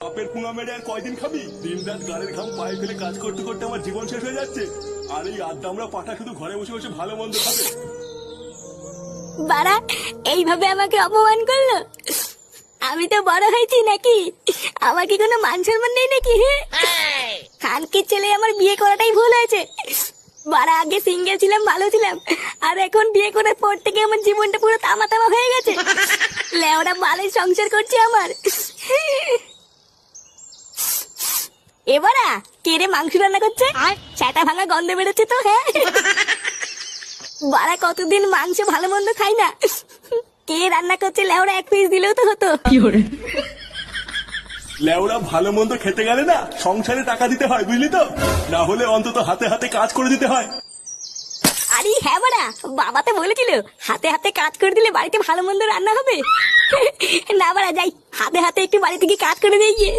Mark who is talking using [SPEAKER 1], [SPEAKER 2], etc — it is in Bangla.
[SPEAKER 1] বাপের পুঙা মেরে আর কয়দিন খাবি? দিন রাত গাড়ির ঘাম পায়ে ফেলে কাজ করতে করতে আমার জীবন শেষ হয়ে যাচ্ছে। আর এই আড্ডামরা পাঠা শুধু ঘরে বসে বসে ভালো মন্দ খাবে।
[SPEAKER 2] বাড়া এইভাবে আমাকে অপমান করলো। আমি তো বড় হয়েছি নাকি? আমার কি কোনো মান সম্মান নেই নাকি? খানকির ছেলে আমার বিয়ে করাটাই ভুল হয়েছে। বাড়া আগে সিঙ্গেল ছিলাম, ভালো ছিলাম, আর এখন বিয়ে করার পর থেকে আমার জীবনটা পুরো তামা তামা হয়ে গেছে। লেওরা বালের সংসার করছে আমার। এবারা কে রে মাংস রান্না করছে? সেটা ভাঙা গন্ধ বেরোচ্ছে তো। হ্যাঁ বাড়া কতদিন মাংস ভালো মন্দ খাই না। কে রান্না করছে লেওরা এক পিস দিলেও তো হতো।
[SPEAKER 1] লেওরা ভালো মন্দ খেতে গেলে না সংসারে টাকা দিতে হয়, বুঝলি তো? না হলে অন্তত হাতে হাতে কাজ করে দিতে হয়।
[SPEAKER 2] আরে হ্যাঁ বাড়া, বাবা তো বলেছিল হাতে হাতে কাজ করে দিলে বাড়িতে ভালো মন্দ রান্না হবে। না বাড়া যাই, হাতে হাতে একটু বাড়ি থেকে কাজ করে দিয়ে গিয়ে।